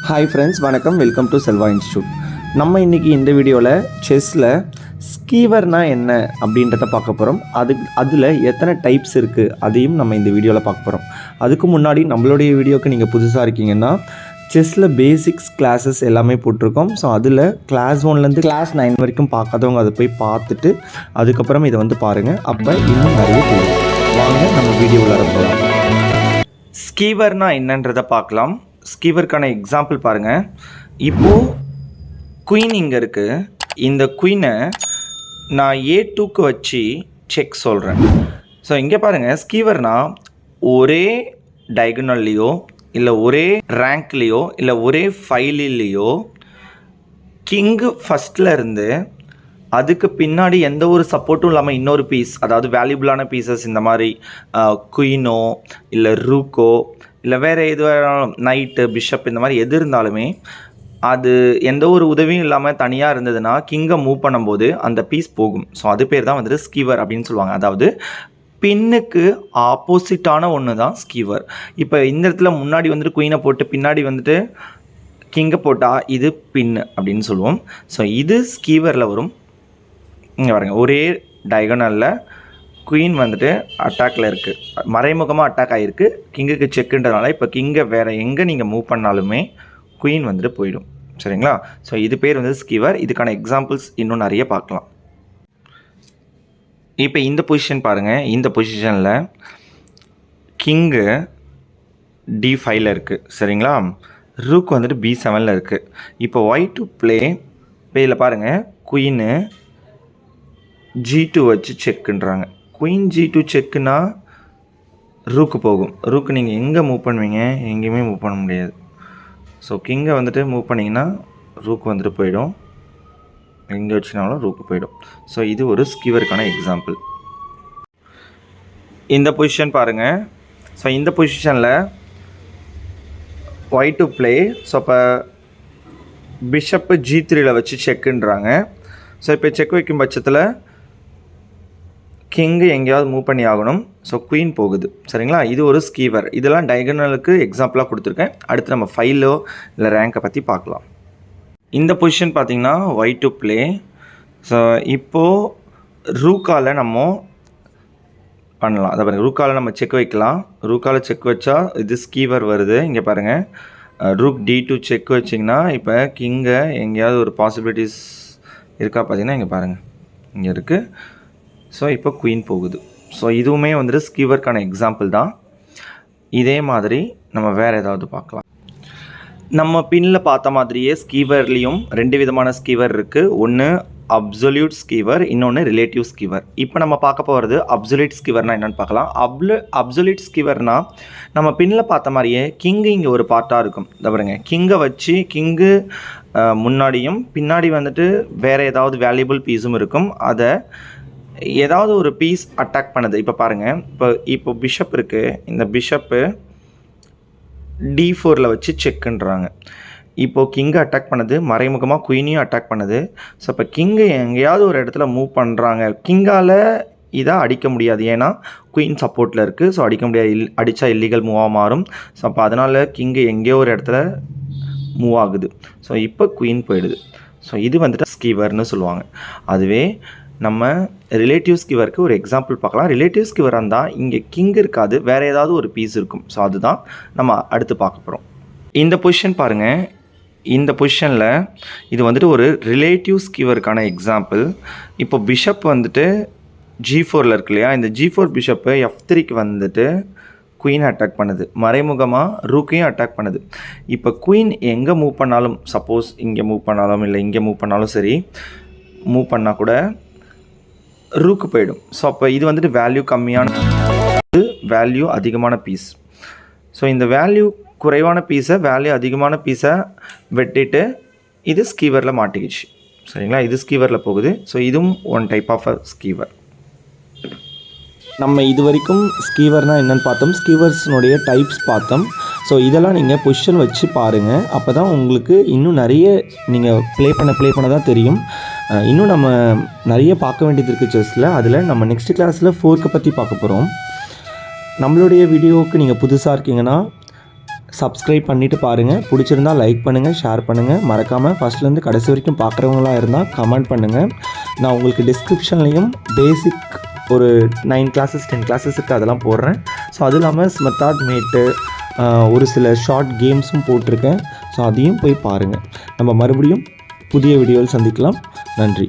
Hi friends, வணக்கம். Welcome to Selva institute. நம்ம இன்றைக்கி இந்த வீடியோவில் செஸ்ஸில் ஸ்கீவர்னா என்ன அப்படின்றத பார்க்க போகிறோம். அதில் எத்தனை டைப்ஸ் இருக்குது அதையும் நம்ம இந்த வீடியோவில் பார்க்க போகிறோம். அதுக்கு முன்னாடி நம்மளுடைய வீடியோவுக்கு நீங்கள் புதுசாக இருக்கீங்கன்னா செஸ்ஸில் பேசிக்ஸ் கிளாஸஸ் எல்லாமே போட்டிருக்கோம். ஸோ அதில் கிளாஸ் 1லேருந்து கிளாஸ் 9 வரைக்கும் பார்க்காதவங்க அதை போய் பார்த்துட்டு அதுக்கப்புறம் இதை வந்து பாருங்கள். அப்போ இன்னும் நிறைய தெரியும். வாங்க நம்ம வீடியோவில் போகலாம். ஸ்கீவர்னா என்னன்றதை பார்க்கலாம். ஸ்கீவருக்கான எக்ஸாம்பிள் பாருங்கள். இப்போது குயின் இங்கே இருக்குது. இந்த குயினை நான் A2க்கு வச்சு செக் சொல்கிறேன். ஸோ இங்கே பாருங்கள், ஸ்கீவர்னால் ஒரே டயகனல்லையோ இல்லை ஒரே ரேங்க்லேயோ இல்லை ஒரே ஃபைலிலேயோ கிங்கு ஃபஸ்ட்டில் இருந்து அதுக்கு பின்னாடி எந்த ஒரு சப்போர்ட்டும் இல்லாமல் இன்னொரு பீஸ், அதாவது வேல்யூபிளான பீசஸ், இந்த மாதிரி குயினோ இல்லை ரூக்கோ இல்லை வேறு எது வேணாலும் நைட்டு பிஷப் இந்த மாதிரி எது இருந்தாலுமே அது எந்த ஒரு உதவியும் இல்லாமல் தனியாக இருந்ததுன்னா கிங்கை மூவ் பண்ணும்போது அந்த பீஸ் போகும். ஸோ அது பேர் தான் வந்துட்டு ஸ்கீவர் அப்படின்னு சொல்லுவாங்க. அதாவது பின்னுக்கு ஆப்போசிட்டான ஒன்று தான் ஸ்கீவர். இப்போ இந்த இடத்துல முன்னாடி வந்துட்டு குயினை போட்டு பின்னாடி வந்துட்டு கிங்கை போட்டால் இது பின்னு அப்படின்னு சொல்லுவோம். ஸோ இது ஸ்கீவரில் வரும். இங்கே பாருங்கள், ஒரே டயகனலில் குயின் வந்துட்டு அட்டாக்கில் இருக்குது, மறைமுகமாக அட்டாக் ஆகிருக்கு. கிங்குக்கு செக்குன்றதுனால இப்போ கிங்கை வேறு எங்கே நீங்கள் மூவ் பண்ணாலுமே குயின் வந்துட்டு போயிடும். சரிங்களா? ஸோ இது பேர் வந்து ஸ்கீவர். இதுக்கான எக்ஸாம்பிள்ஸ் இன்னும் நிறைய பார்க்கலாம். இப்போ இந்த பொசிஷன் பாருங்கள். இந்த பொசிஷனில் கிங்கு D5ல் இருக்குது. சரிங்களா? ரூக் வந்துட்டு B7ல் இருக்குது. இப்போ Y2 ப்ளே. இப்போ இதில் பாருங்கள், குயின்னு G2 வச்சு செக்குன்றாங்க. குயின் G2 செக்குன்னா ரூக்கு போகும். ரூக்கு நீங்கள் எங்கே மூவ் பண்ணுவீங்க? எங்கேயுமே மூவ் பண்ண முடியாது. ஸோ கிங்கை வந்துட்டு மூவ் பண்ணிங்கன்னா ரூக்கு வந்துட்டு போயிடும். எங்கே வச்சுனாலும் ரூக்கு போயிடும். ஸோ இது ஒரு ஸ்கீவருக்கான எக்ஸாம்பிள். இந்த பொசிஷன் பாருங்கள். ஸோ இந்த பொசிஷனில் Y2 ப்ளே. ஸோ இப்போ பிஷப்பு G3ல் வச்சு செக்குன்றாங்க. ஸோ இப்போ செக் வைக்கும் பட்சத்தில் கிங்கு எங்கேயாவது மூவ் பண்ணி ஆகணும். ஸோ குயின் போகுது. சரிங்களா? இது ஒரு ஸ்கீவர். இதெல்லாம் டயகனலுக்கு எக்ஸாம்பிளாக கொடுத்துருக்கேன். அடுத்து நம்ம ஃபைலோ இல்லை ரேங்கை பற்றி பார்க்கலாம். இந்த பொசிஷன் பார்த்திங்கன்னா Y2 ப்ளே. ஸோ இப்போது ரூக்கால் நம்ம பண்ணலாம். அதை பாருங்கள், ரூக்கால் நம்ம செக் வைக்கலாம். ரூக்கால் செக் வச்சா இது ஸ்கீவர் வருது. இங்கே பாருங்கள், ரூக் D2 செக் வச்சிங்கன்னா இப்போ கிங்கை எங்கேயாவது ஒரு பாசிபிலிட்டிஸ் இருக்கா பார்த்தீங்கன்னா இங்கே பாருங்கள், இங்கே இருக்குது. ஸோ இப்போ குயின் போகுது. ஸோ இதுவுமே வந்துட்டு ஸ்கீவருக்கான எக்ஸாம்பிள் தான். இதே மாதிரி நம்ம வேறு ஏதாவது பார்க்கலாம். நம்ம பின்னில் பார்த்த மாதிரியே ஸ்கீவர்லேயும் 2 விதமான ஸ்கீவர் இருக்குது. ஒன்று அப்சொல்யூட் ஸ்கீவர், இன்னொன்று ரிலேட்டிவ் ஸ்கீவர். இப்போ நம்ம பார்க்க போகிறது அப்சொல்யூட் ஸ்கீவர்னால் என்னென்னு பார்க்கலாம். அப்சொல்யூட் ஸ்கீவர்னால் நம்ம பின்னில் பார்த்த மாதிரியே கிங்கு இங்கே ஒரு பார்ட்டாக இருக்கும். இதை பாருங்க, கிங்கை வச்சு கிங்கு முன்னாடியும் பின்னாடி வந்துட்டு வேறு ஏதாவது வேல்யூபிள் பீஸும் இருக்கும். அதை ஏதாவது ஒரு பீஸ் அட்டாக் பண்ணுது. இப்போ பாருங்கள், இப்போ பிஷப் இருக்குது. இந்த பிஷப்பு D4ல் வச்சு செக்குன்றாங்க. இப்போது கிங்கை அட்டாக் பண்ணுது, மறைமுகமாக குயினையும் அட்டாக் பண்ணுது. ஸோ இப்போ கிங்கை எங்கேயாவது ஒரு இடத்துல மூவ் பண்ணுறாங்க. கிங்கால் இதை அடிக்க முடியாது, ஏன்னா குயின் சப்போர்ட்டில் இருக்குது. ஸோ அடிக்க முடியாது, அடித்தா இல்லீகல் மூவாக மாறும். ஸோ அப்போ அதனால் கிங்கு எங்கேயோ ஒரு இடத்துல மூவ் ஆகுது. ஸோ இப்போ குயின் போயிடுது. ஸோ இது வந்துட்டு ஸ்கீவர்னு சொல்லுவாங்க. அதுவே நம்ம ரிலேட்டிவ் ஸ்கீவருக்கு ஒரு எக்ஸாம்பிள் பார்க்கலாம். ரிலேட்டிவ் ஸ்கீவராக இருந்தால் இங்கே கிங் இருக்காது, வேறு ஏதாவது ஒரு பீஸ் இருக்கும். ஸோ அதுதான் நம்ம அடுத்து பார்க்க போகிறோம். இந்த பொசிஷன் பாருங்கள். இந்த பொசிஷனில் இது வந்துட்டு ஒரு ரிலேட்டிவ் ஸ்கீவருக்கான எக்ஸாம்பிள். இப்போ பிஷப் வந்துட்டு G4ல் இருக்கு இல்லையா? இந்த G4 பிஷப்பு F3க்கு வந்துட்டு குயின் அட்டாக் பண்ணுது, மறைமுகமாக ரூக்கையும் அட்டாக் பண்ணுது. இப்போ குயின் எங்கே மூவ் பண்ணாலும், சப்போஸ் இங்கே மூவ் பண்ணாலும் இல்லை இங்கே மூவ் பண்ணாலும் சரி, மூவ் பண்ணால் கூட ரூக்கு போயிடும். ஸோ அப்போ இது வந்துட்டு வேல்யூ கம்மியான, வேல்யூ அதிகமான பீஸ். ஸோ இந்த வேல்யூ குறைவான பீஸை வேல்யூ அதிகமான பீஸை வெட்டிட்டு இது ஸ்கீவரில் மாட்டிக்கிச்சு. சரிங்களா? இது ஸ்கீவரில் போகுது. ஸோ இதுவும் one type of a skewer. நம்ம இது வரைக்கும் ஸ்கீவர்னால் என்னென்னு பார்த்தோம், ஸ்கீவர்ஸ்னுடைய டைப்ஸ் பார்த்தோம். ஸோ இதெல்லாம் நீங்கள் பொசிஷன் வச்சு பாருங்கள். அப்போ தான் உங்களுக்கு இன்னும் நிறைய நீங்கள் ப்ளே பண்ண தான் தெரியும். இன்னும் நம்ம நிறைய பார்க்க வேண்டியது இருக்குது செஸ்ஸில். அதில் நம்ம நெக்ஸ்ட் கிளாஸில் 4க்கு பற்றி பார்க்க போகிறோம். நம்மளுடைய வீடியோவுக்கு நீங்கள் புதுசாக இருக்கீங்கன்னா சப்ஸ்கிரைப் பண்ணிவிட்டு பாருங்கள். பிடிச்சிருந்தால் லைக் பண்ணுங்கள், ஷேர் பண்ணுங்கள். மறக்காமல் ஃபஸ்ட்லேருந்து கடைசி வரைக்கும் பார்க்குறவங்களா இருந்தால் கமெண்ட் பண்ணுங்கள். நான் உங்களுக்கு டிஸ்கிரிப்ஷன்லேயும் பேசிக் ஒரு 9 கிளாஸஸ் 10 கிளாஸஸுக்கு அதெல்லாம் போடுறேன். ஸோ அது இல்லாமல் ஸ்மெத்தாட் மேட்டு ஒரு சில ஷார்ட் கேம்ஸும் போட்டிருக்கேன். ஸோ அதையும் போய் பாருங்கள். நம்ம மறுபடியும் புதிய வீடியோவில் சந்திக்கலாம். நன்றி.